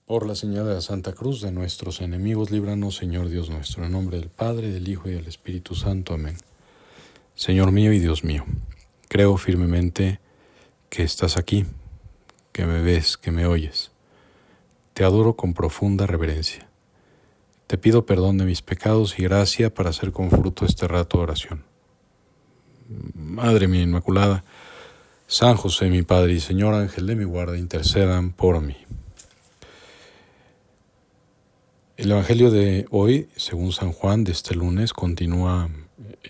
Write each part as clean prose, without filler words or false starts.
Por la señal de la Santa Cruz de nuestros enemigos, líbranos, Señor Dios nuestro, en nombre del Padre, del Hijo y del Espíritu Santo. Amén. Señor mío y Dios mío, creo firmemente que estás aquí, que me ves, que me oyes. Te adoro con profunda reverencia. Te pido perdón de mis pecados y gracia para hacer con fruto este rato de oración. Madre mía Inmaculada, San José mi Padre y Señor Ángel de mi guarda, intercedan por mí. El Evangelio de hoy, según San Juan, de este lunes, continúa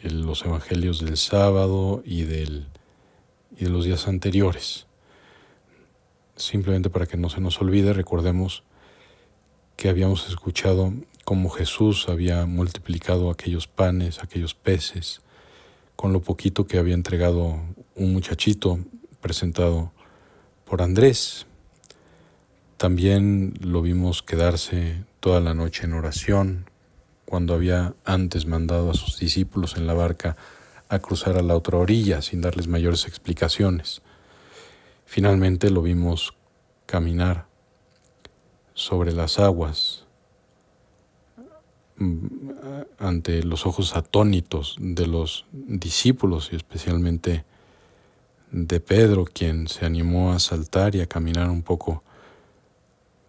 los Evangelios del sábado y de los días anteriores. Simplemente para que no se nos olvide, recordemos que habíamos escuchado cómo Jesús había multiplicado aquellos panes, aquellos peces, con lo poquito que había entregado un muchachito presentado por Andrés. También lo vimos quedarse toda la noche en oración, cuando había antes mandado a sus discípulos en la barca a cruzar a la otra orilla sin darles mayores explicaciones. Finalmente lo vimos caminar sobre las aguas ante los ojos atónitos de los discípulos y especialmente de Pedro, quien se animó a saltar y a caminar un poco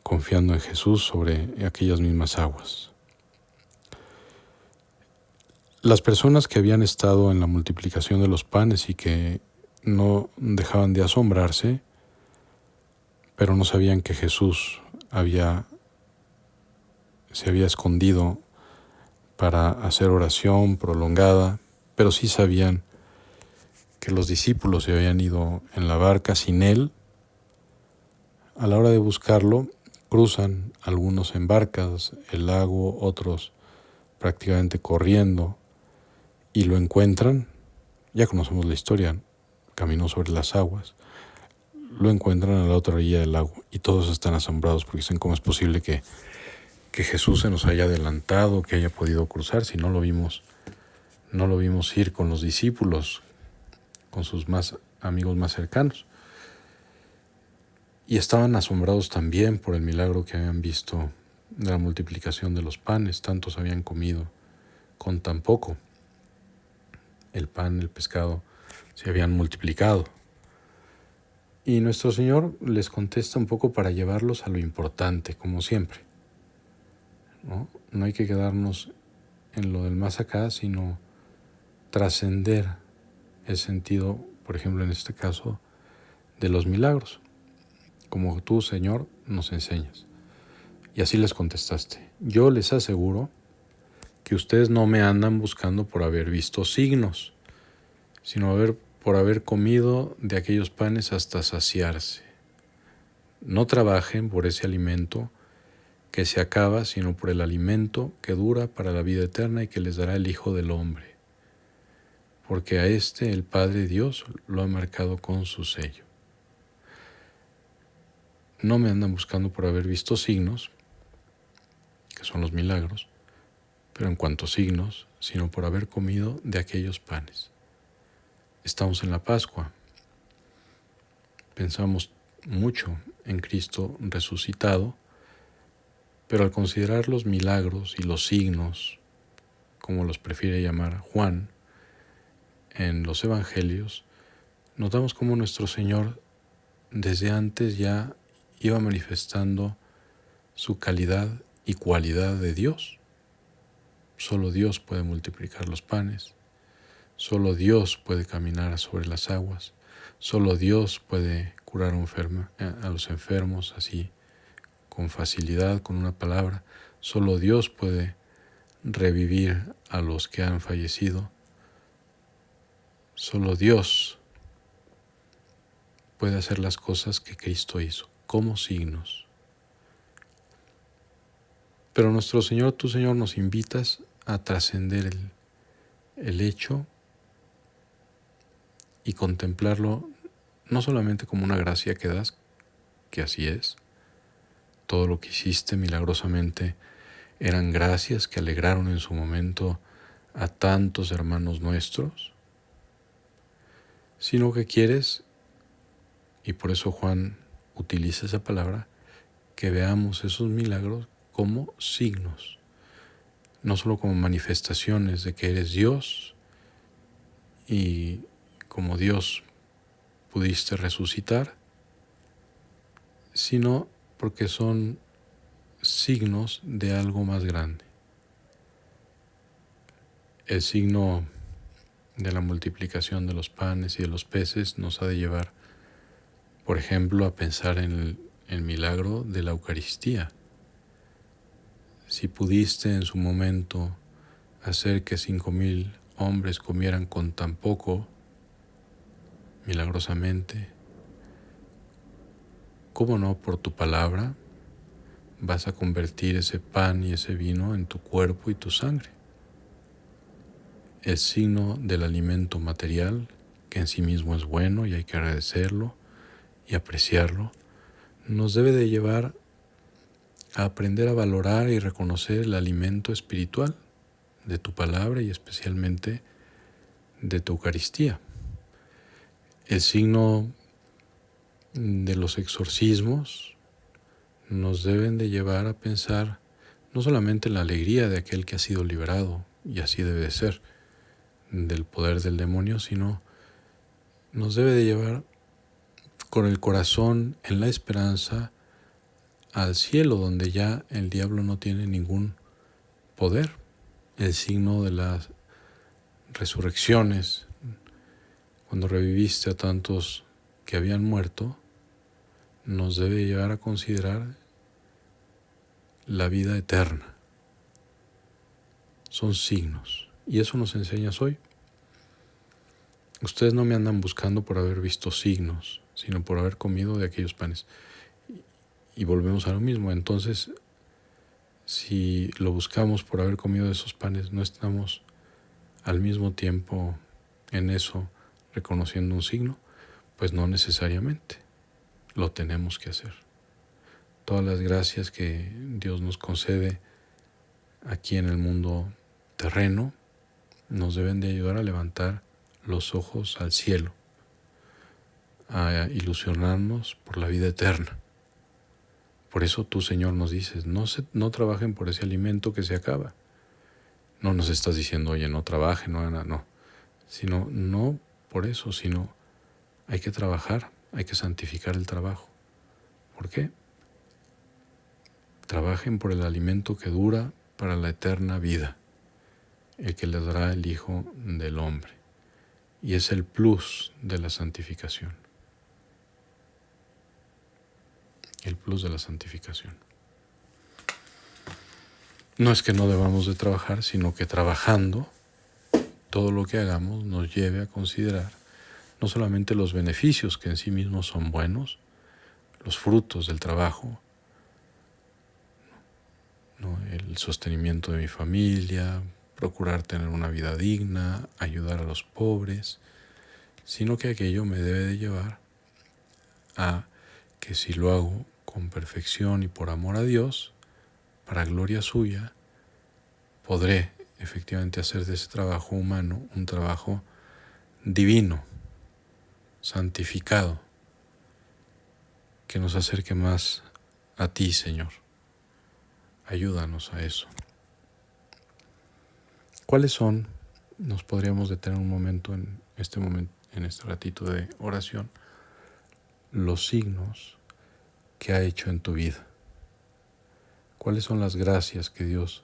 confiando en Jesús sobre aquellas mismas aguas. Las personas que habían estado en la multiplicación de los panes y que no dejaban de asombrarse, pero no sabían que Jesús se había escondido para hacer oración prolongada, pero sí sabían que los discípulos se habían ido en la barca sin él. A la hora de buscarlo, cruzan algunos en barcas el lago, otros prácticamente corriendo, y lo encuentran. Ya conocemos la historia, caminó sobre las aguas. Lo encuentran a la otra orilla del lago y todos están asombrados porque dicen, ¿cómo es posible que Jesús se nos haya adelantado, que haya podido cruzar si no lo vimos ir con los discípulos, con sus amigos más cercanos? Y estaban asombrados también por el milagro que habían visto de la multiplicación de los panes. Tantos habían comido con tan poco. El pan, el pescado se habían multiplicado. Y nuestro Señor les contesta un poco para llevarlos a lo importante, como siempre. No hay que quedarnos en lo del más acá, sino trascender el sentido, por ejemplo, en este caso, de los milagros, como tú, Señor, nos enseñas. Y así les contestaste: yo les aseguro que ustedes no me andan buscando por haber visto signos, sino por haber comido de aquellos panes hasta saciarse. No trabajen por ese alimento que se acaba, sino por el alimento que dura para la vida eterna y que les dará el Hijo del Hombre, porque a el Padre Dios lo ha marcado con su sello. No me andan buscando por haber visto signos, que son los milagros, pero en cuanto a signos, sino por haber comido de aquellos panes. Estamos en la Pascua. Pensamos mucho en Cristo resucitado, pero al considerar los milagros y los signos, como los prefiere llamar Juan, en los Evangelios, notamos cómo nuestro Señor desde antes ya iba manifestando su calidad y cualidad de Dios. Solo Dios puede multiplicar los panes, solo Dios puede caminar sobre las aguas, solo Dios puede curar a los enfermos así, con facilidad, con una palabra. Solo Dios puede revivir a los que han fallecido. Solo Dios puede hacer las cosas que Cristo hizo, como signos. Pero nuestro Señor, tú Señor, nos invitas a trascender el hecho y contemplarlo no solamente como una gracia que das, que así es. Todo lo que hiciste milagrosamente eran gracias que alegraron en su momento a tantos hermanos nuestros, sino que quieres, y por eso Juan utiliza esa palabra, que veamos esos milagros como signos, no solo como manifestaciones de que eres Dios y como Dios pudiste resucitar, sino porque son signos de algo más grande. El signo de la multiplicación de los panes y de los peces nos ha de llevar, por ejemplo, a pensar en el milagro de la Eucaristía. Si pudiste en su momento hacer que 5,000 hombres comieran con tan poco, milagrosamente, ¿cómo no por tu palabra vas a convertir ese pan y ese vino en tu cuerpo y tu sangre? El signo del alimento material, que en sí mismo es bueno y hay que agradecerlo y apreciarlo, nos debe de llevar a aprender a valorar y reconocer el alimento espiritual de tu palabra y especialmente de tu Eucaristía. El signo de los exorcismos nos deben de llevar a pensar no solamente en la alegría de aquel que ha sido liberado, y así debe de ser, del poder del demonio, sino nos debe de llevar con el corazón en la esperanza al cielo, donde ya el diablo no tiene ningún poder. El signo de las resurrecciones, cuando reviviste a tantos que habían muerto, nos debe llevar a considerar la vida eterna. Son signos, y eso nos enseñas hoy. Ustedes no me andan buscando por haber visto signos, sino por haber comido de aquellos panes. Y volvemos a lo mismo. Entonces, si lo buscamos por haber comido de esos panes, no estamos al mismo tiempo en eso reconociendo un signo, pues no necesariamente. Lo tenemos que hacer. Todas las gracias que Dios nos concede aquí en el mundo terreno nos deben de ayudar a levantar los ojos al cielo, a ilusionarnos por la vida eterna. Por eso tú, Señor, nos dices, no trabajen por ese alimento que se acaba. No nos estás diciendo, oye, no trabajen, no. Sino, no por eso, sino hay que trabajar, hay que santificar el trabajo. ¿Por qué? Trabajen por el alimento que dura para la eterna vida, el que les dará el Hijo del Hombre. Y es el plus de la santificación. El plus de la santificación. No es que no debamos de trabajar, sino que trabajando, todo lo que hagamos nos lleve a considerar no solamente los beneficios que en sí mismos son buenos, los frutos del trabajo, ¿no? El sostenimiento de mi familia, procurar tener una vida digna, ayudar a los pobres, sino que aquello me debe de llevar a que si lo hago con perfección y por amor a Dios, para gloria suya, podré efectivamente hacer de ese trabajo humano un trabajo divino, santificado, que nos acerque más a ti, Señor. Ayúdanos a eso. ¿Cuáles son? Nos podríamos detener un momento, en este ratito de oración, los signos que ha hecho en tu vida. ¿Cuáles son las gracias que Dios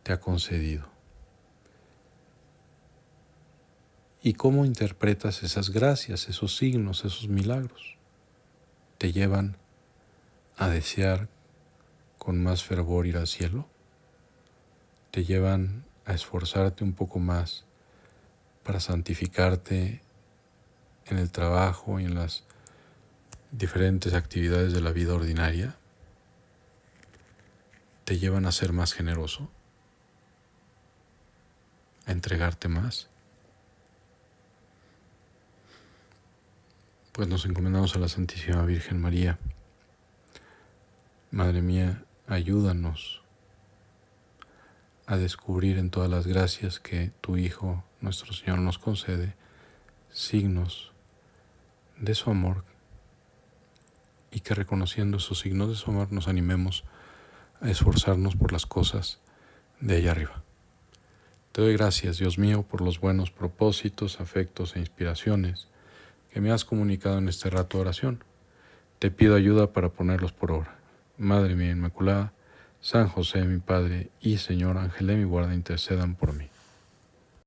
te ha concedido? ¿Y cómo interpretas esas gracias, esos signos, esos milagros? ¿Te llevan a desear con más fervor ir al cielo? ¿Te llevan a esforzarte un poco más para santificarte en el trabajo y en las diferentes actividades de la vida ordinaria? ¿Te llevan a ser más generoso? ¿A entregarte más? Pues nos encomendamos a la Santísima Virgen María. Madre mía, ayúdanos a descubrir en todas las gracias que tu Hijo, nuestro Señor, nos concede, signos de su amor y que reconociendo esos signos de su amor nos animemos a esforzarnos por las cosas de allá arriba. Te doy gracias, Dios mío, por los buenos propósitos, afectos e inspiraciones que me has comunicado en este rato de oración. Te pido ayuda para ponerlos por obra. Madre mía Inmaculada, San José mi Padre y Señor Ángel de mi guarda, intercedan por mí.